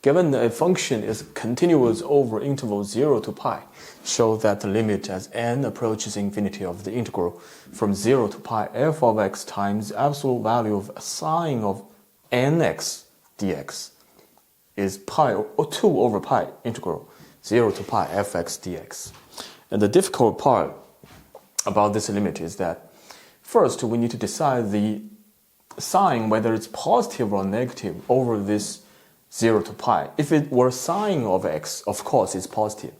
given a function is continuous over interval 0 to pi, show that the limit as n approaches infinity of the integral from 0 to pi f of x times absolute value of sine of nx dx is pi or 2 over pi integral 0 to pi fx dx. And the difficult part about this limit is that first we need to decide the sign, whether it's positive or negative over this 0 to pi. If it were sine of x, of course it's positive.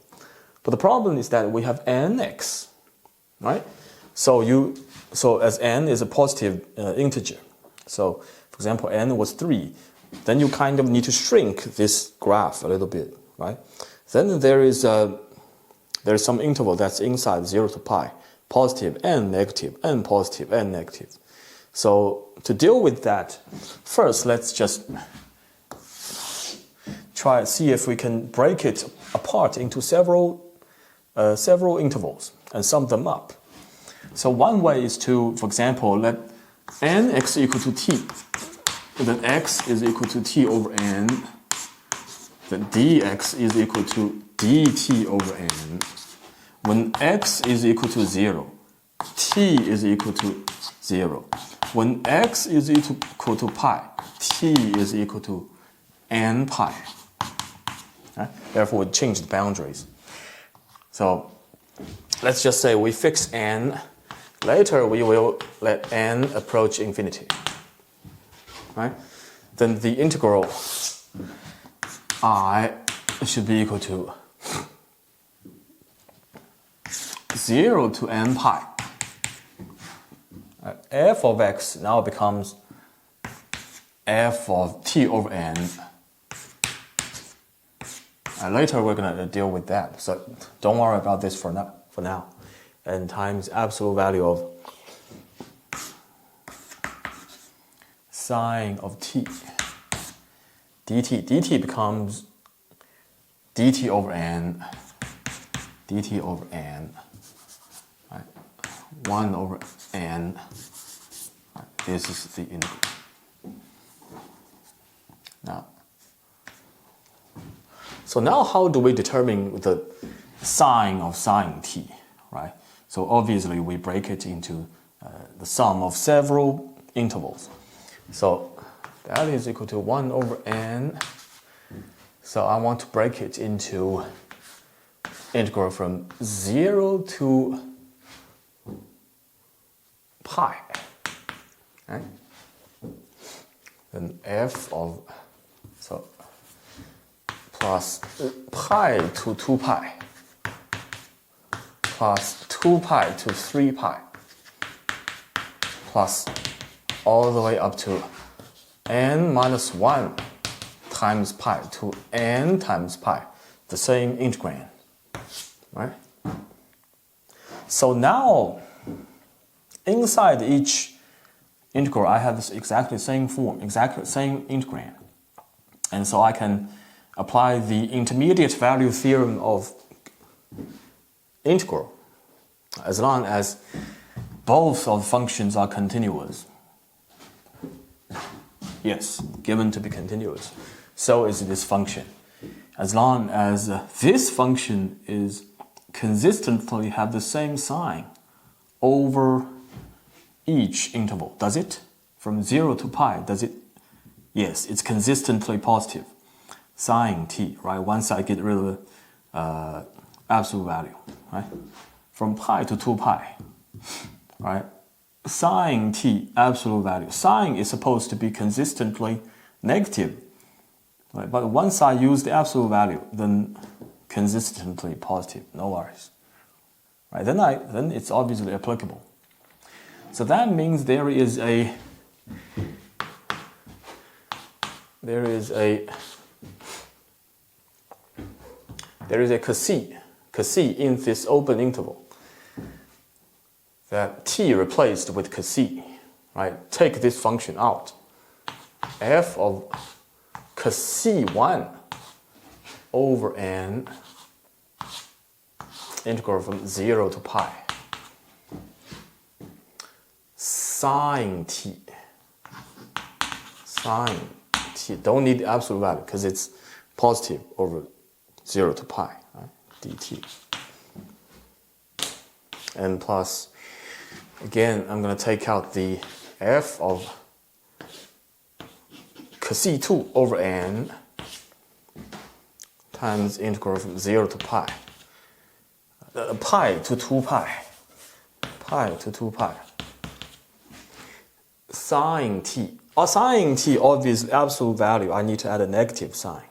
But the problem is that we have nx, right? So as n is a positive integer. So for example, n was 3. Then you kind of need to shrink this graph a little bit, right? Then there is some interval that's inside 0 to pi, positive and negative, and positive and negative. So to deal with that, first let's just see if we can break it apart into several intervals and sum them up. So one way is to, for example, let nx equal to t, then x is equal to t over n, then dx is equal to dt over n. When x is equal to 0, t is equal to 0. When x is equal to pi, t is equal to n pi. Right? Therefore, we change the boundaries. So let's just say we fix n. Later, we will let n approach infinity. Right? Then the integral I should be equal to 0 to n pi. F of x now becomes f of t over n. Later we're going to deal with that, so don't worry about this for now. And times absolute value of sine of t dt becomes dt over n, right? 1 over n. Right. This is the integral. Now how do we determine the sine of sine t, right? So obviously we break it into the sum of several intervals. So that is equal to 1 over n. So I want to break it into integral from 0 to pi, right? Then f of, so plus pi to 2 pi plus 2 pi to 3 pi plus all the way up to n minus 1 times pi to n times pi, the same integrand, right? So now inside each integral I have this exactly same form, exactly same integrand, and so I can apply the intermediate value theorem of integral as long as both of functions are continuous. Yes, given to be continuous. So is this function. As long as this function is consistently have the same sign over each interval. Does it? From 0 to pi, does it? Yes, it's consistently positive. Sine t, right? Once I get rid of the absolute value, right? From pi to 2 pi, right? Sine t, absolute value. Sine is supposed to be consistently negative, right? But once I use the absolute value, then consistently positive, no worries, right? Then it's obviously applicable. So that means there is a c in this open interval that t replaced with c, right? Take this function out. F of c1 over n integral from 0 to pi sine t, don't need the absolute value because it's positive over 0 to pi, right? dt. And plus, again, I'm going to take out the f of c2 over n times integral from 0 to pi. Pi to 2 pi. Pi to 2 pi. Sine t. Sine t, obviously, absolute value, I need to add a negative sign.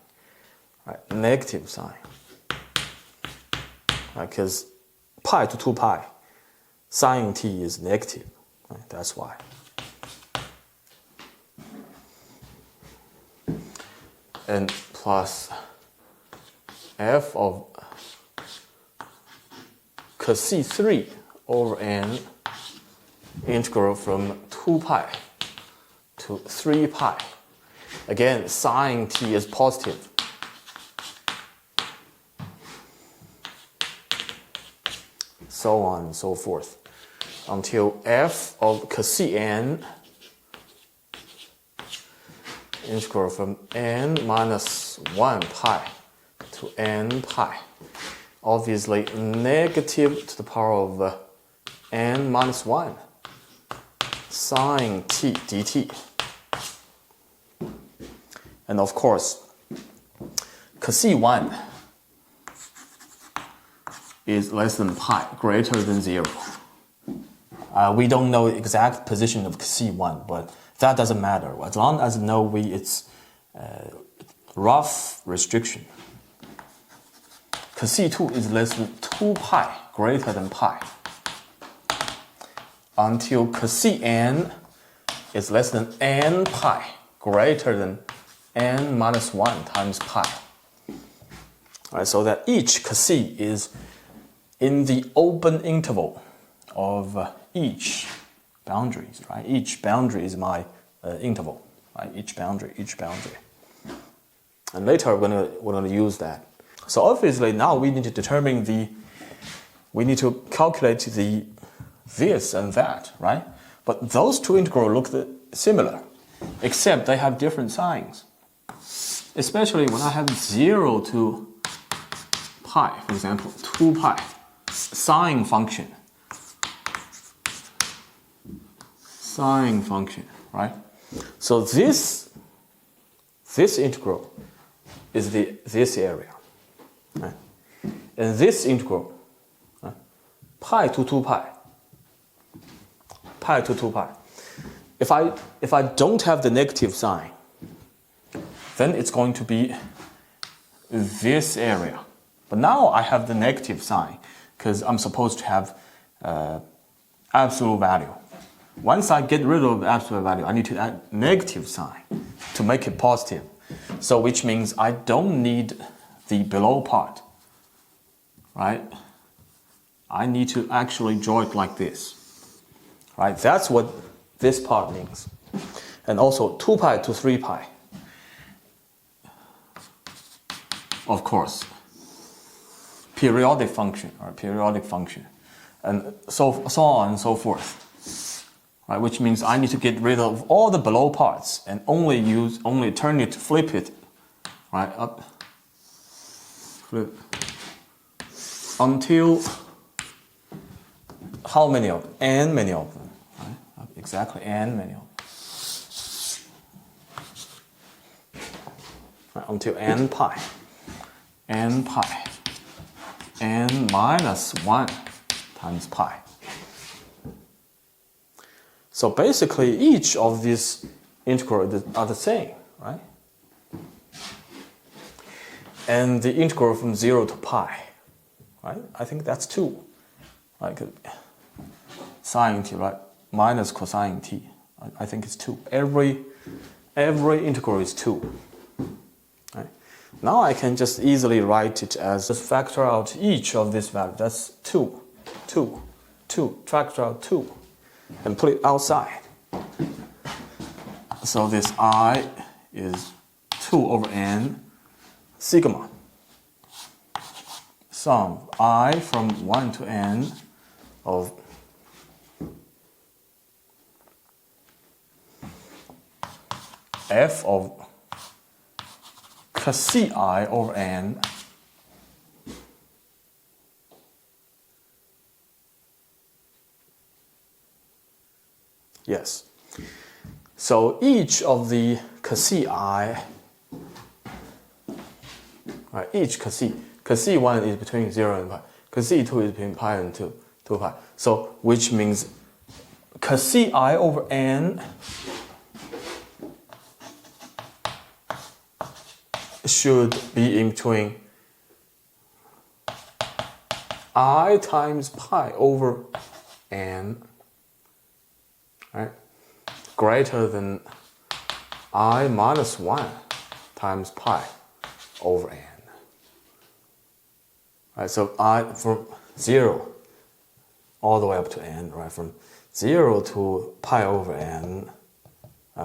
Right? Negative sign. Because pi to 2 pi, sine t is negative. Right? That's why. And plus f of c3 over n integral from 2 pi to 3 pi. Again, sine t is positive. So on and so forth. Until f of cn integral from n minus 1 pi to n pi. Obviously, negative to the power of n minus 1 sine t dt. And of course, c1 is less than pi, greater than 0. We don't know the exact position of c1, but that doesn't matter. As long as I know it's rough restriction. c2 is less than 2 pi, greater than pi. Until cn is less than n pi, greater than n minus 1 times pi. All right, so that each c is in the open interval of each boundaries, right? Each boundary is my interval, right? Each boundary. And later we're gonna use that. So obviously now we need to determine we need to calculate this and that, right? But those two integrals look similar, except they have different signs. Especially when I have 0 to pi, for example, 2 pi, sine function, right? So this integral is this area, right? And this integral, right? Pi to 2 pi, pi to 2 pi. If I don't have the negative sign, then it's going to be this area. But now I have the negative sign because I'm supposed to have absolute value. Once I get rid of absolute value, I need to add negative sign to make it positive. So which means I don't need the below part, right? I need to actually draw it like this, right? That's what this part means. And also 2 pi to 3 pi. Of course, periodic function, and so on and so forth. Right, which means I need to get rid of all the below parts and only turn it, flip it, right, up, flip, until how many of them? N many of them, right? Exactly N many of them. Right, until N pi, N minus 1 times pi. So basically, each of these integrals are the same, right? And the integral from 0 to pi, right? I think that's 2. Like sine t, right? Minus cosine t. I think it's 2. Every integral is 2. Right? Now I can just easily write it as just factor out each of these values. That's 2, 2, 2. Factor out 2. And put it outside. So this I is 2 over n sigma. Sum I from 1 to n of f of Ci over n yes. So each of the Ci, right, each Ci1 is between 0 and pi, Ci2 is between pi and 2 pi. So which means Ci over n should be in between I times pi over n, right, greater than I minus 1 times pi over n. Right, so I from 0 all the way up to n, right, from 0 to pi over n,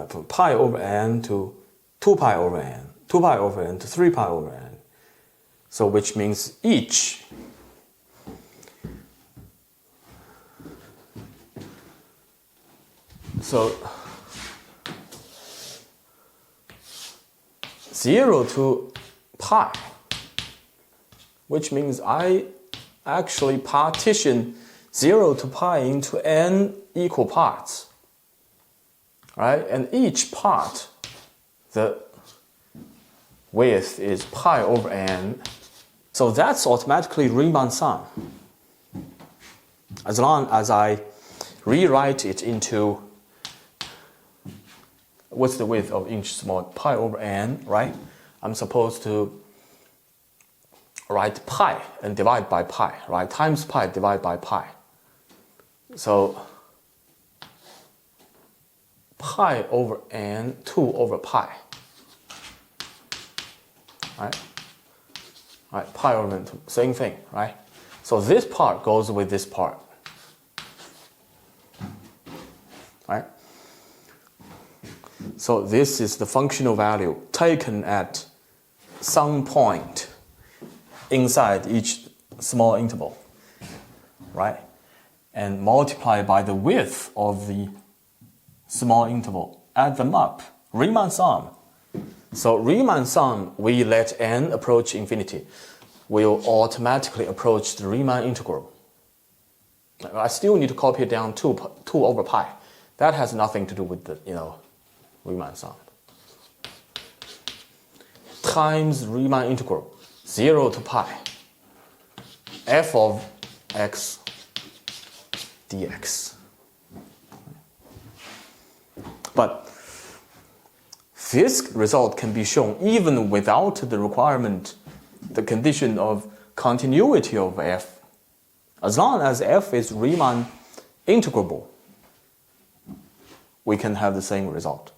from pi over n to 2 pi over n, 2 pi over n to 3 pi over n. So which means each so 0 to pi, which means I actually partition 0 to pi into n equal parts, right? And each part, the width is pi over n. So that's automatically Riemann sum. As long as I rewrite it into, what's the width of each small, pi over n, right? I'm supposed to write pi and divide by pi, right? Times pi divided by pi. So pi over n, 2 over pi, right? Right, pi over n, same thing, right? So this part goes with this part, right? So this is the functional value taken at some point inside each small interval, right? And multiply by the width of the small interval, add them up, Riemann sum. So Riemann sum, we let n approach infinity, will automatically approach the Riemann integral. I still need to copy it down 2 over pi. That has nothing to do with the, Riemann sum. Times Riemann integral, 0 to pi, f of x dx. But this result can be shown even without the requirement, the condition of continuity of f. As long as f is Riemann integrable, we can have the same result.